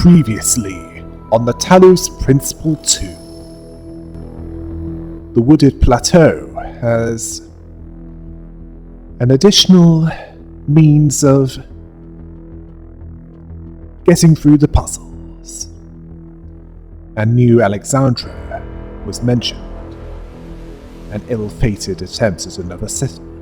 Previously on the Talos Principle 2. The wooded plateau has an additional means of getting through the puzzles. And New Alexandria was mentioned. An ill-fated attempt at another settlement.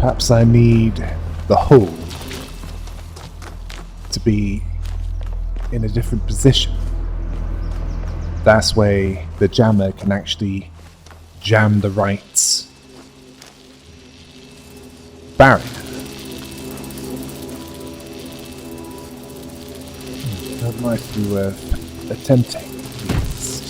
Perhaps I need the hull to be in a different position. That's way the jammer can actually jam the right barrier. That might be worth attempting, at least.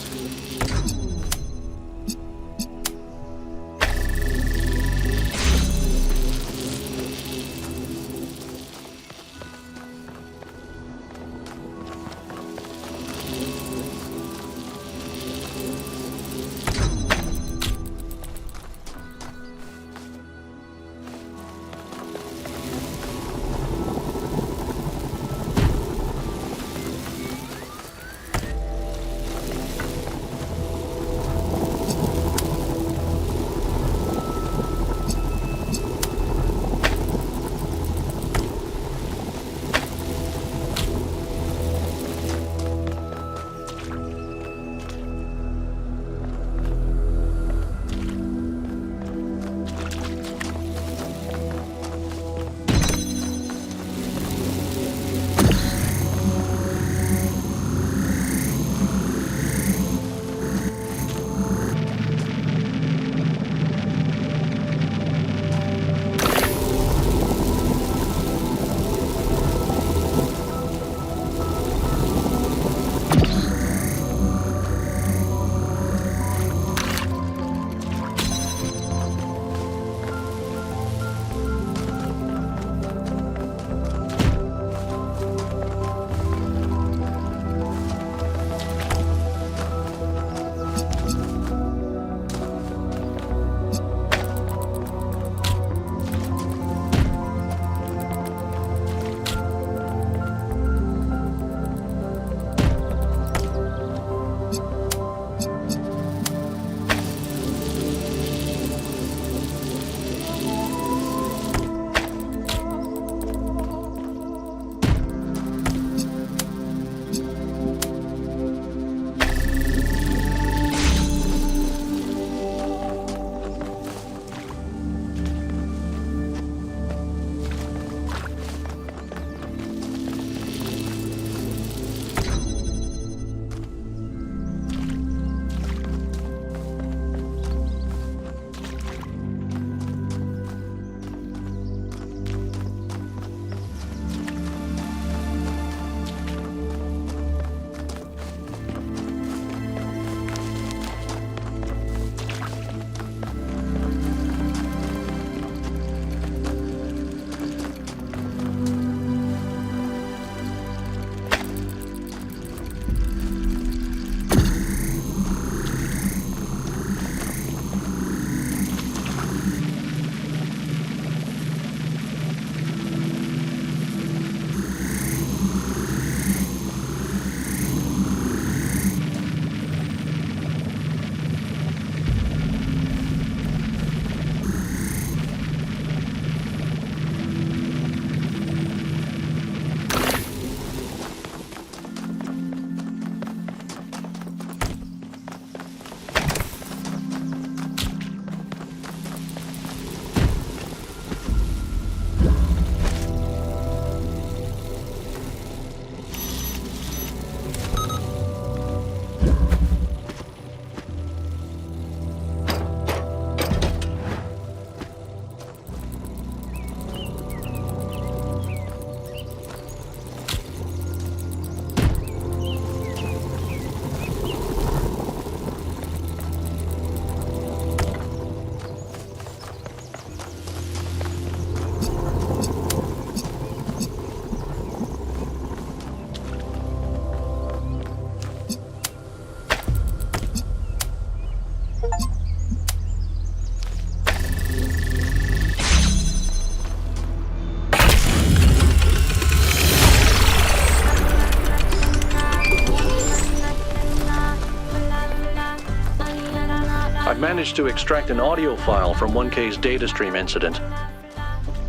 I've managed to extract an audio file from 1K's data stream incident.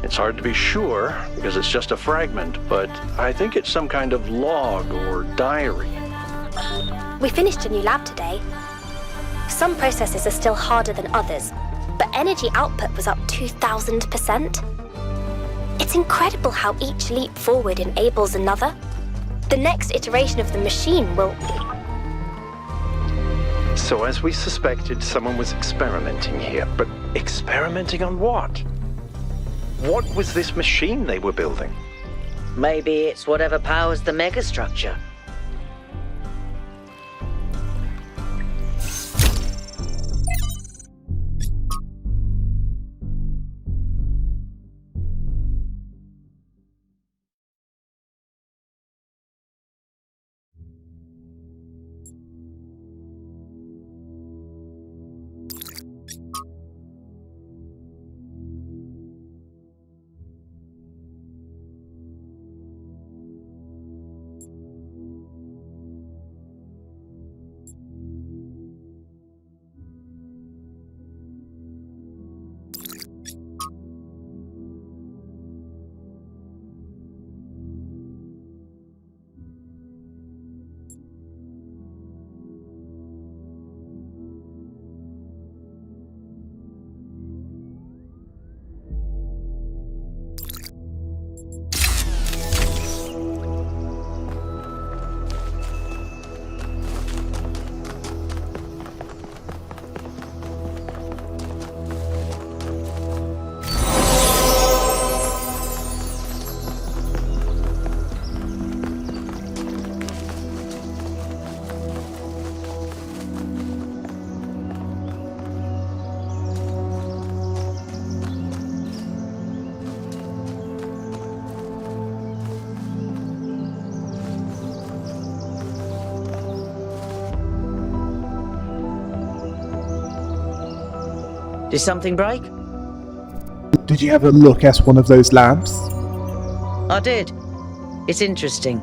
It's hard to be sure because it's just a fragment, but I think it's some kind of log or diary. We finished a new lab today. Some processes are still harder than others, but energy output was up 2,000%. It's incredible how each leap forward enables another. The next iteration of the machine will... So as we suspected, someone was experimenting here. But experimenting on what? What was this machine they were building? Maybe it's whatever powers the megastructure. Did something break? Did you have a look at one of those labs? I did. It's interesting.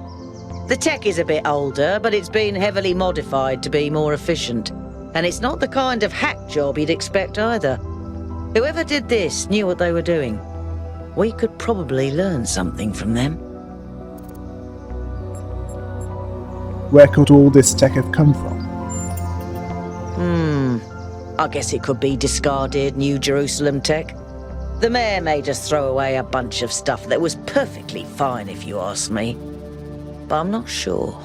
The tech is a bit older, but it's been heavily modified to be more efficient. And it's not the kind of hack job you'd expect either. Whoever did this knew what they were doing. We could probably learn something from them. Where could all this tech have come from? I guess it could be discarded New Jerusalem tech. The mayor made us throw away a bunch of stuff that was perfectly fine if you ask me. But I'm not sure.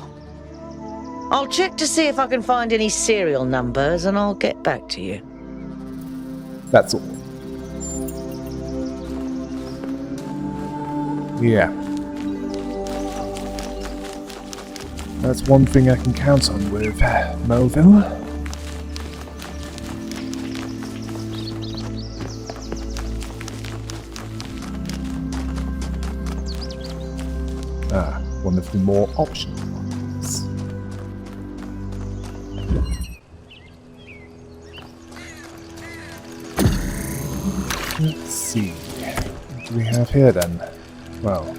I'll check to see if I can find any serial numbers and I'll get back to you. That's all. Yeah. That's one thing I can count on with Melville. One of the more optional ones. Let's see. What do we have here then? Well,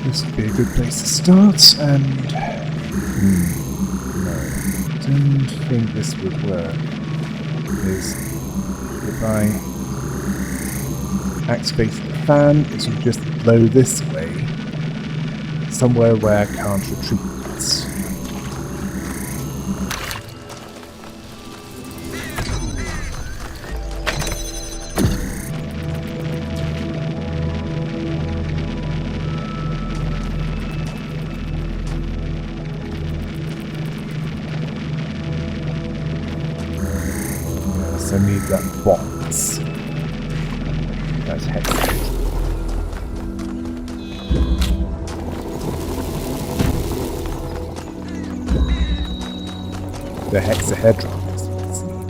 this would be a good place to start, and no, don't think this would work. Because if I activate the fan, it will just blow this way, somewhere where I can't retreat. Yes, I need that box. That's hexahedron. The hexahedron is what's needed.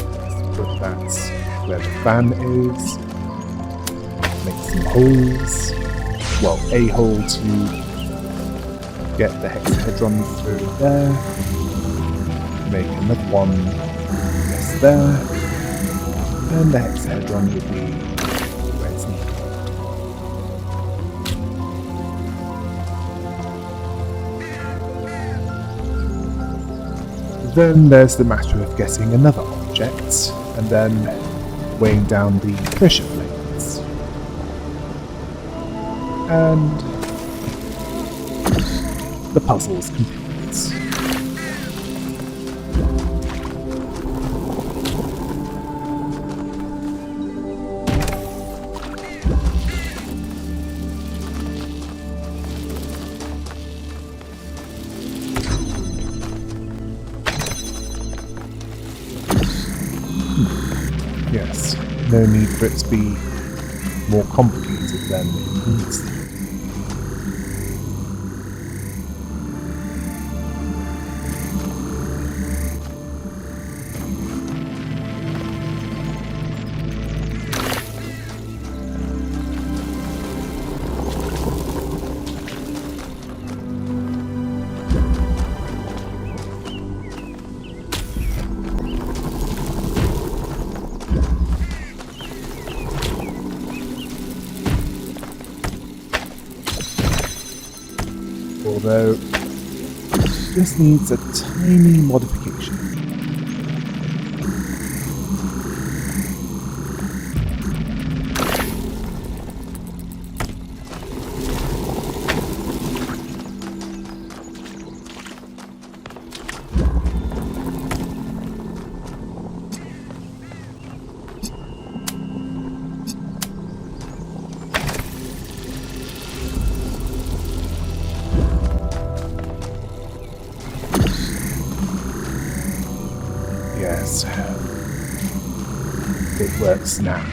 Let's put that where the fan is. Make some holes. Well, a hole to get the hexahedron through there. Make another one, yes, there. And the hexahedron will be where it's needed. Then there's the matter of getting another object, and then weighing down the pressure plates. And the puzzle's complete. Yes, no need for it to be more complicated than it needs to be. Although, this needs a tiny modification. Yes, it works now.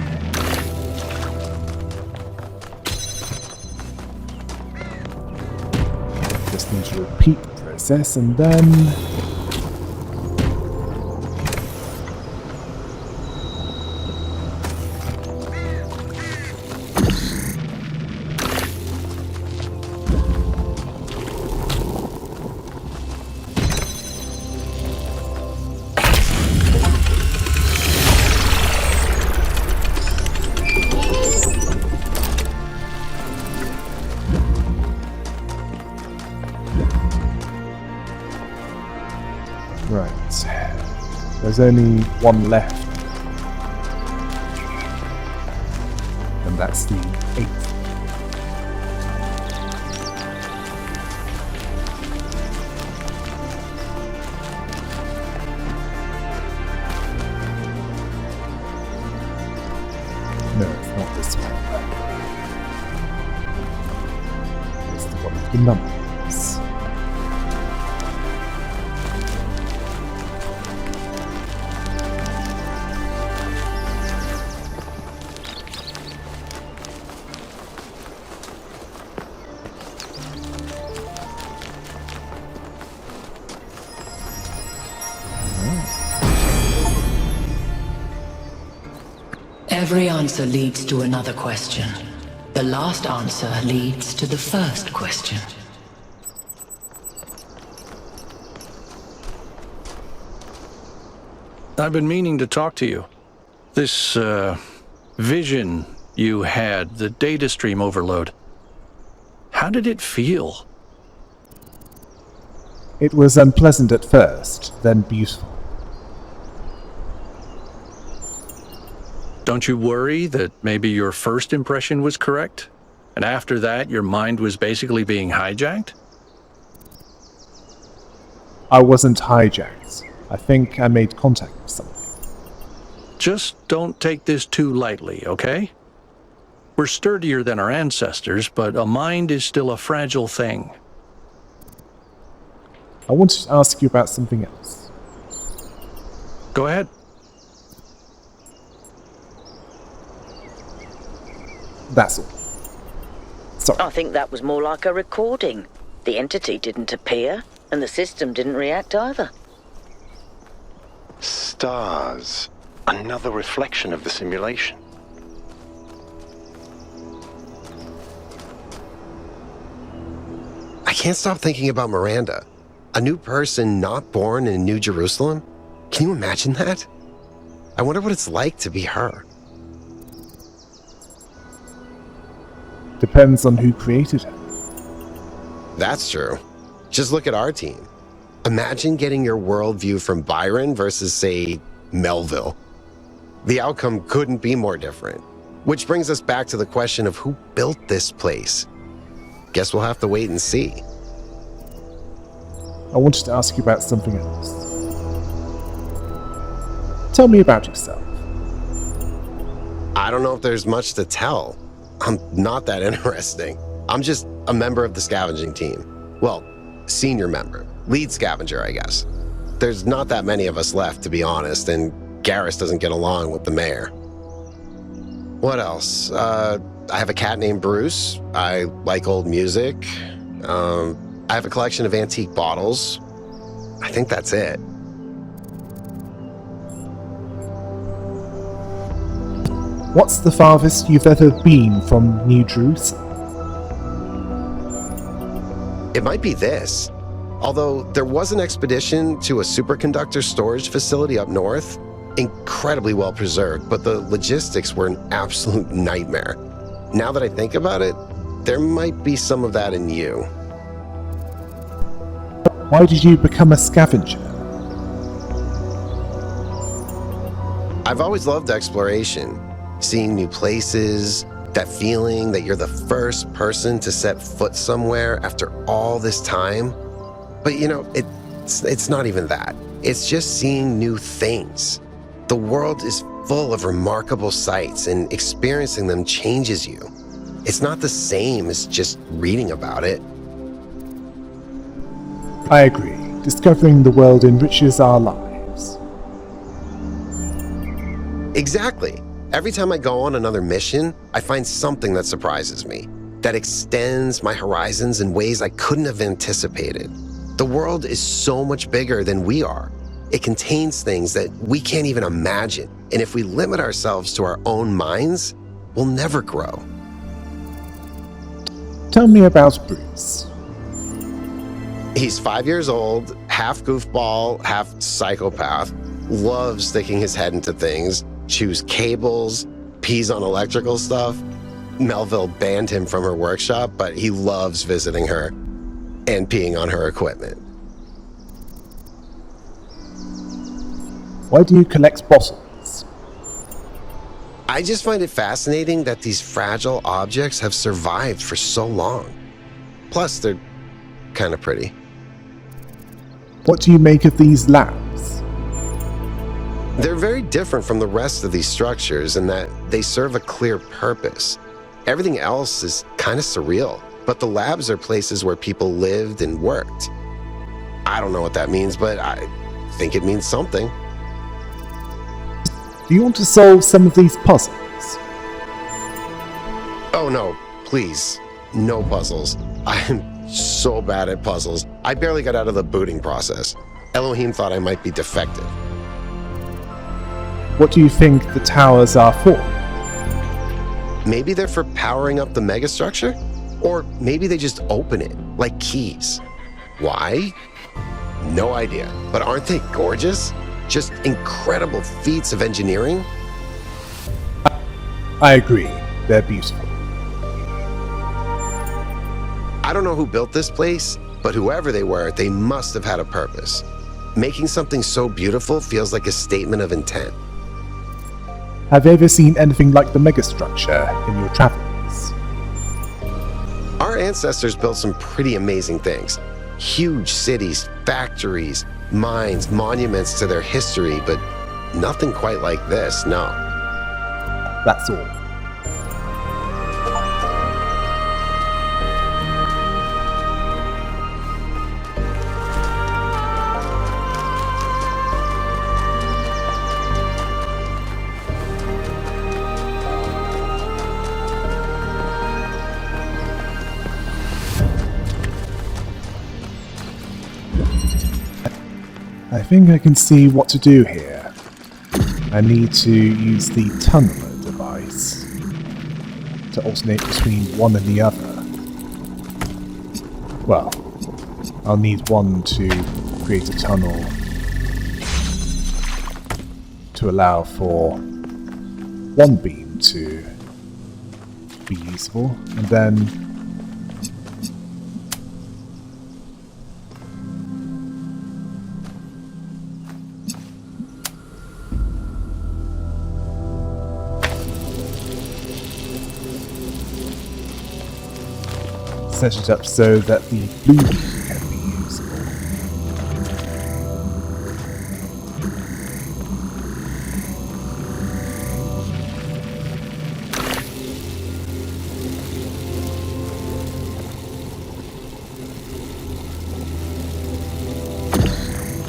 Just need to repeat the process and then... Right, there's only one left, and that's the 8th. No, it's not this one. It's the one with the numbers. Every answer leads to another question. The last answer leads to the first question. I've been meaning to talk to you. This, vision you had, the data stream overload. How did it feel? It was unpleasant at first, then beautiful. Don't you worry that maybe your first impression was correct? And after that, your mind was basically being hijacked? I wasn't hijacked. I think I made contact with something. Just don't take this too lightly, okay? We're sturdier than our ancestors, but a mind is still a fragile thing. I wanted to ask you about something else. Go ahead. That's all. Sorry. I think that was more like a recording. The entity didn't appear, and the system didn't react either. Stars. Another reflection of the simulation. I can't stop thinking about Miranda. A new person not born in New Jerusalem? Can you imagine that? I wonder what it's like to be her. Depends on who created her. That's true. Just look at our team. Imagine getting your worldview from Byron versus, say, Melville. The outcome couldn't be more different. Which brings us back to the question of who built this place. Guess we'll have to wait and see. I wanted to ask you about something else. Tell me about yourself. I don't know if there's much to tell. I'm not that interesting. I'm just a member of the scavenging team. Well, senior member. Lead scavenger, I guess. There's not that many of us left, to be honest, and Garrus doesn't get along with the mayor. What else? I have a cat named Bruce. I like old music. I have a collection of antique bottles. I think that's it. What's the farthest you've ever been from New Jerusalem? It might be this. Although there was an expedition to a superconductor storage facility up north, incredibly well preserved, but the logistics were an absolute nightmare. Now that I think about it, there might be some of that in you. Why did you become a scavenger? I've always loved exploration, seeing new places, that feeling that you're the first person to set foot somewhere after all this time. But you know, it's not even that. It's just seeing new things. The world is full of remarkable sights, and experiencing them changes you. It's not the same as just reading about it. I agree. Discovering the world enriches our lives. Exactly. Every time I go on another mission, I find something that surprises me, that extends my horizons in ways I couldn't have anticipated. The world is so much bigger than we are. It contains things that we can't even imagine. And if we limit ourselves to our own minds, we'll never grow. Tell me about Bruce. He's 5 years old, half goofball, half psychopath, loves sticking his head into things, chews cables, pees on electrical stuff. Melville banned him from her workshop, but he loves visiting her and peeing on her equipment. Why do you collect bottles? I just find it fascinating that these fragile objects have survived for so long. Plus, they're kind of pretty. What do you make of these labs? They're very different from the rest of these structures in that they serve a clear purpose. Everything else is kind of surreal, but the labs are places where people lived and worked. I don't know what that means, but I think it means something. Do you want to solve some of these puzzles? Oh no, please, no puzzles. I'm so bad at puzzles. I barely got out of the booting process. Elohim thought I might be defective. What do you think the towers are for? Maybe they're for powering up the megastructure? Or maybe they just open it, like keys. Why? No idea. But aren't they gorgeous? Just incredible feats of engineering? I agree. They're beautiful. I don't know who built this place, but whoever they were, they must have had a purpose. Making something so beautiful feels like a statement of intent. Have you ever seen anything like the megastructure in your travels? Our ancestors built some pretty amazing things. Huge cities, factories, mines, monuments to their history, but nothing quite like this, no. That's all. I think I can see what to do here. I need to use the tunneler device to alternate between one and the other. Well, I'll need one to create a tunnel to allow for one beam to be useful, and then set it up so that the blue beam can be usable.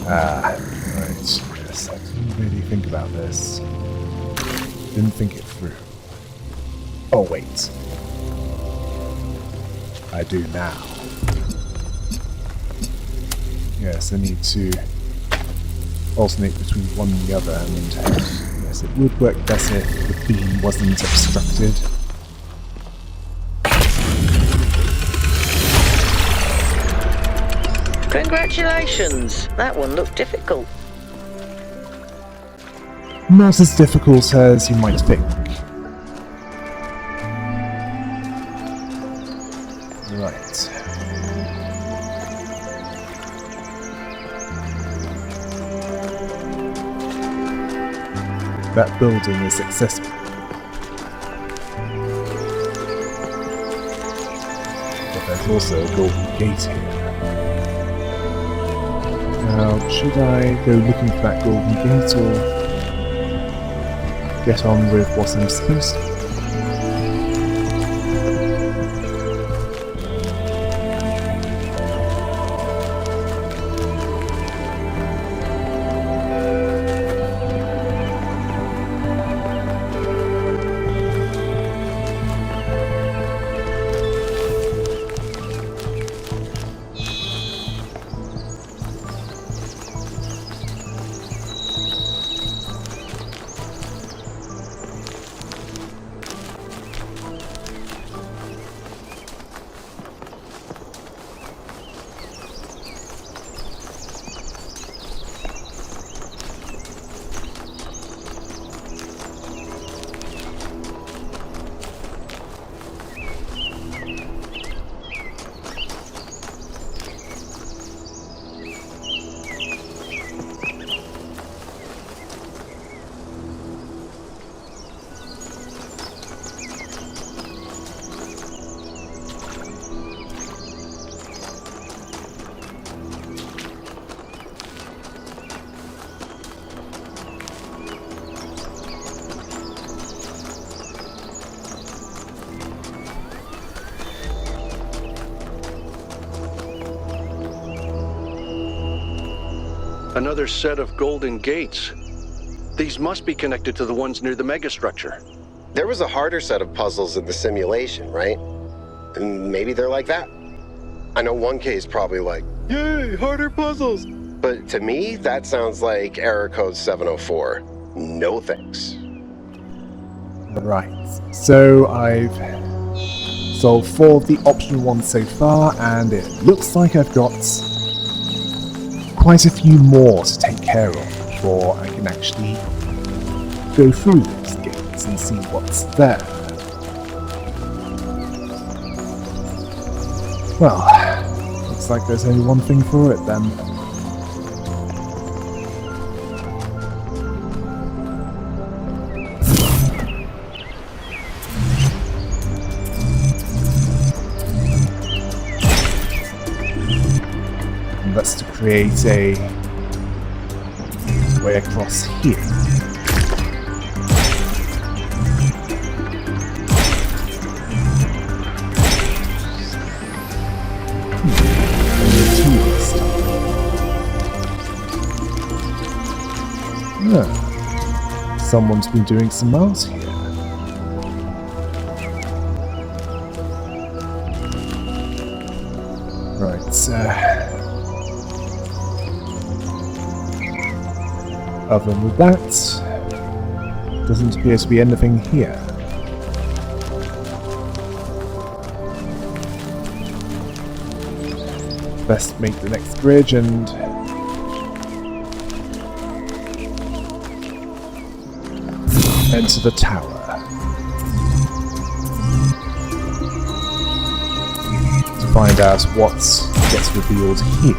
Right. Yes, I didn't really think about this. Didn't think it through. Oh, wait. I do now. Yes, I need to alternate between one and the other, and yes, it would work better if the beam wasn't obstructed. Congratulations! That one looked difficult. Not as difficult as you might think. Right. That building is accessible. But there's also a golden gate here. Now, should I go looking for that golden gate or get on with what I'm supposed to? Another set of golden gates. These must be connected to the ones near the megastructure. There was a harder set of puzzles in the simulation, right? And maybe they're like that. I know 1K is probably like, yay, harder puzzles. But to me, that sounds like error code 704. No thanks. Right. So I've solved 4 of the optional ones so far, and it looks like I've got quite a few more to take care of before I can actually go through those gates and see what's there. Well, looks like there's only one thing for it then. And that's to create a way across here. Someone's been doing some art here. Right, other than that, doesn't appear to be anything here. Best make the next bridge and enter the tower. To find out what gets revealed here.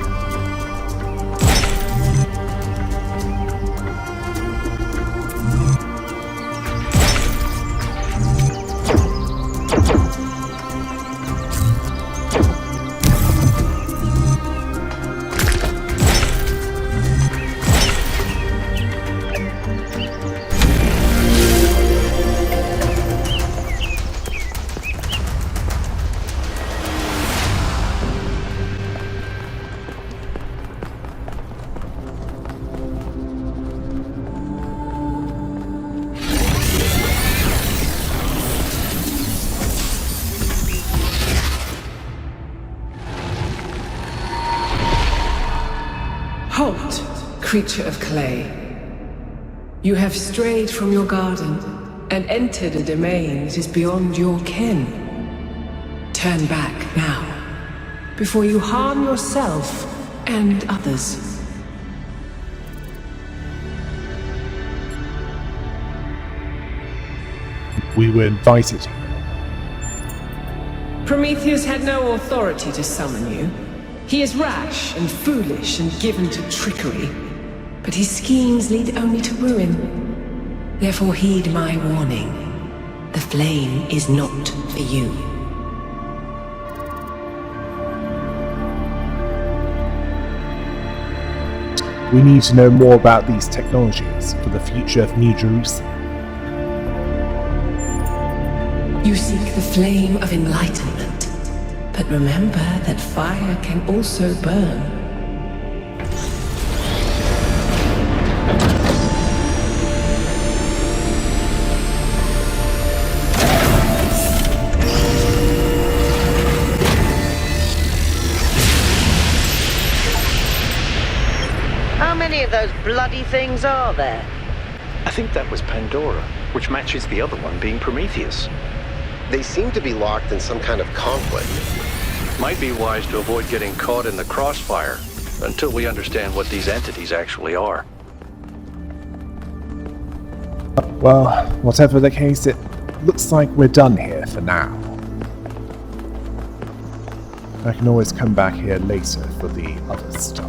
Halt, creature of clay. You have strayed from your garden and entered a domain that is beyond your ken. Turn back now, before you harm yourself and others. We were invited. Prometheus had no authority to summon you. He is rash and foolish and given to trickery, but his schemes lead only to ruin. Therefore heed my warning. The flame is not for you. We need to know more about these technologies for the future of New Jerusalem. You seek the flame of enlightenment, but remember that fire can also burn. How many of those bloody things are there? I think that was Pandora, which matches the other one being Prometheus. They seem to be locked in some kind of conflict. Might be wise to avoid getting caught in the crossfire until we understand what these entities actually are. Well, whatever the case, it looks like we're done here for now. I can always come back here later for the other star.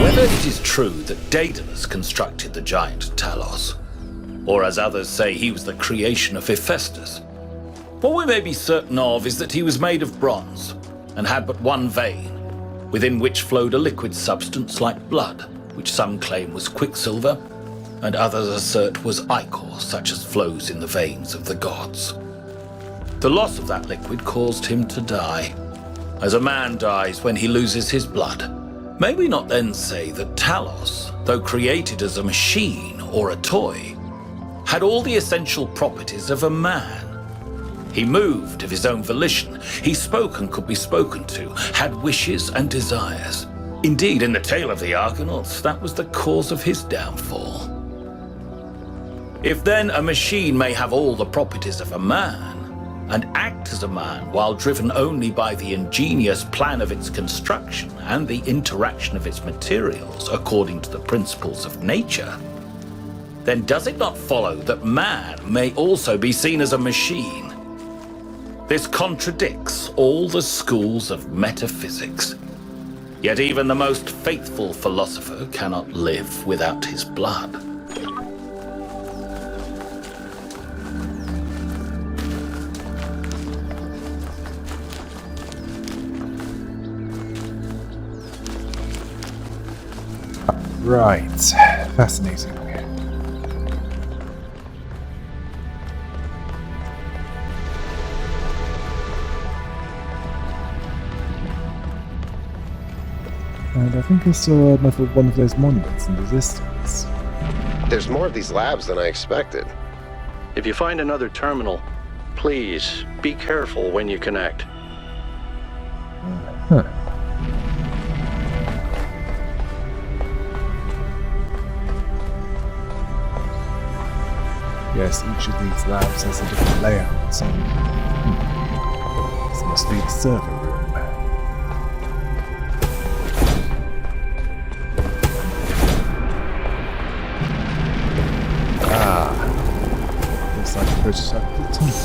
Whether it is true that Daedalus constructed the giant Talos, or as others say he was the creation of Hephaestus, what we may be certain of is that he was made of bronze and had but one vein, within which flowed a liquid substance like blood, which some claim was quicksilver, and others assert was ichor, such as flows in the veins of the gods. The loss of that liquid caused him to die, as a man dies when he loses his blood. May we not then say that Talos, though created as a machine or a toy, had all the essential properties of a man? He moved of his own volition, he spoke and could be spoken to, had wishes and desires. Indeed, in the tale of the Argonauts, that was the cause of his downfall. If then a machine may have all the properties of a man, and act as a man while driven only by the ingenious plan of its construction and the interaction of its materials according to the principles of nature, then does it not follow that man may also be seen as a machine? This contradicts all the schools of metaphysics. Yet even the most faithful philosopher cannot live without his blood. Right. Fascinating. And I think I saw another one of those monuments in the distance. There's more of these labs than I expected. If you find another terminal, please be careful when you connect. Huh. Yes, each of these labs has a different layout. This must be the server room. Looks like a prototype of the tunnel.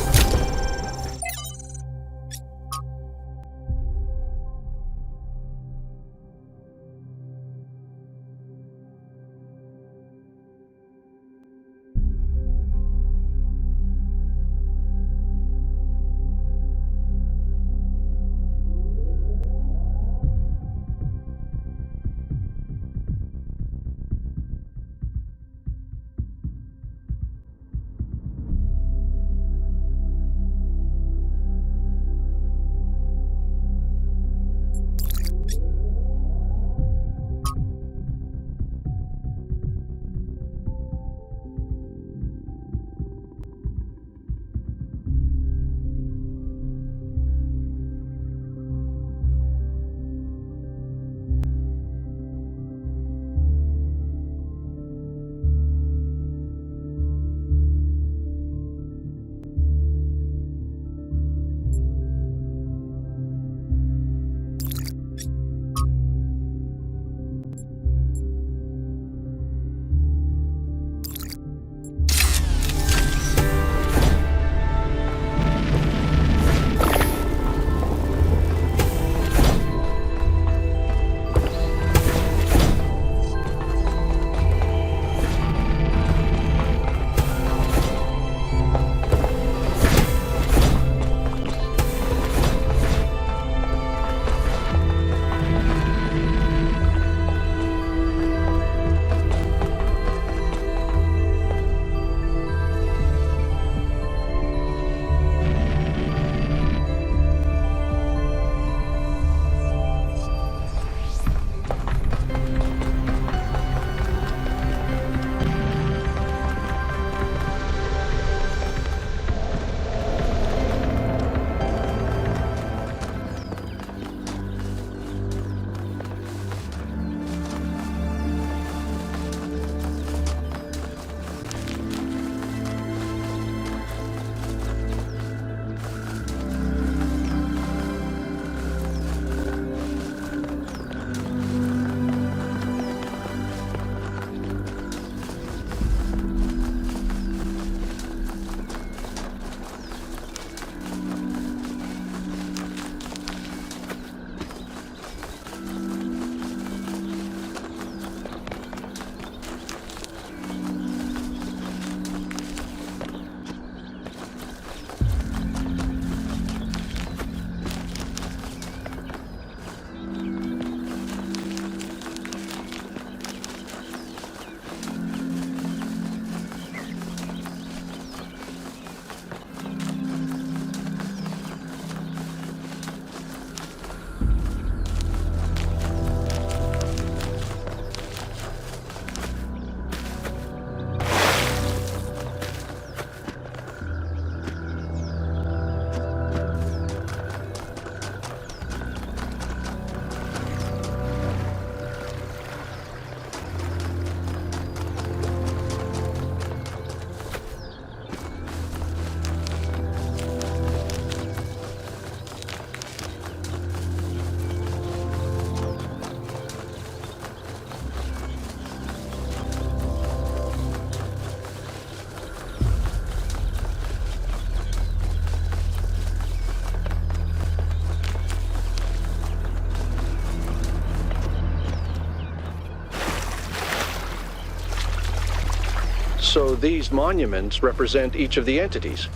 So these monuments represent each of the entities.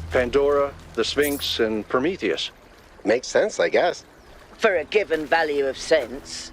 Pandora, the Sphinx, and Prometheus. Makes sense, I guess. For a given value of sense.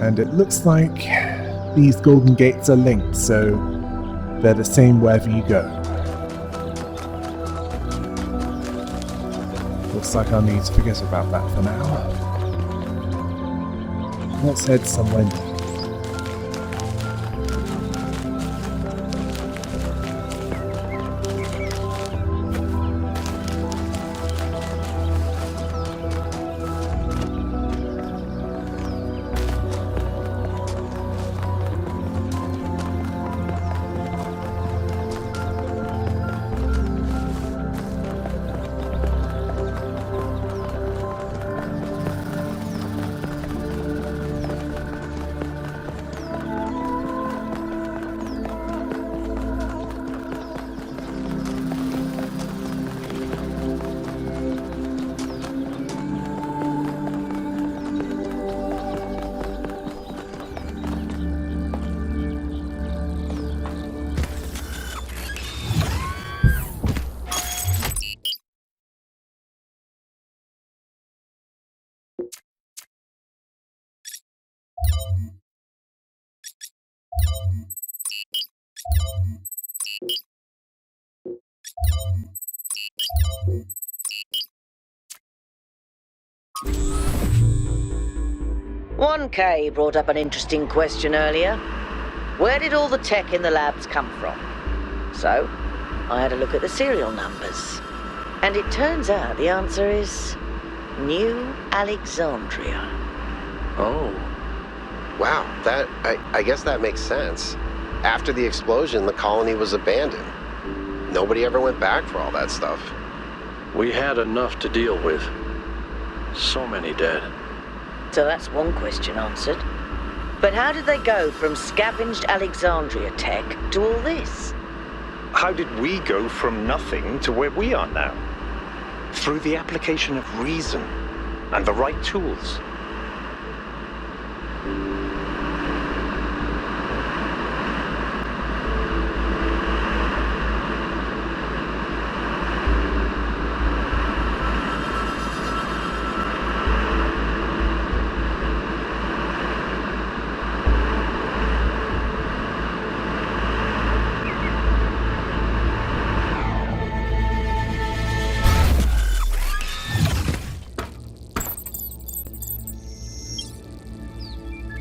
And it looks like these golden gates are linked, so they're the same wherever you go. Looks like I'll need to forget about that for now. Let's head somewhere new. One K brought up an interesting question earlier. Where did all the tech in the labs come from? So, I had a look at the serial numbers. And it turns out the answer is New Alexandria. Oh. Wow, I guess that makes sense. After the explosion, the colony was abandoned. Nobody ever went back for all that stuff. We had enough to deal with. So many dead. So that's one question answered. But how did they go from scavenged Alexandria tech to all this? How did we go from nothing to where we are now? Through the application of reason and the right tools.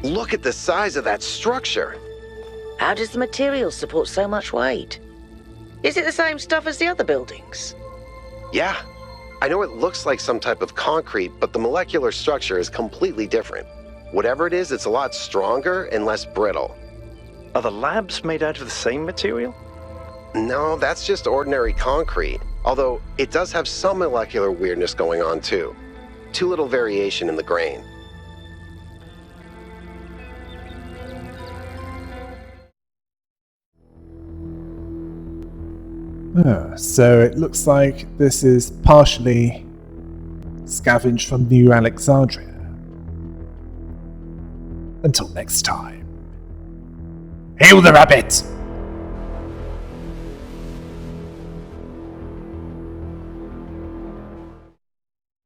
Look at the size of that structure. How does the material support so much weight? Is it the same stuff as the other buildings? Yeah, I know it looks like some type of concrete, but the molecular structure is completely different. Whatever it is, it's a lot stronger and less brittle. Are the labs made out of the same material? No, that's just ordinary concrete. Although it does have some molecular weirdness going on too. Too little variation in the grain. So it looks like this is partially scavenged from New Alexandria. Until next time. Hail the rabbit!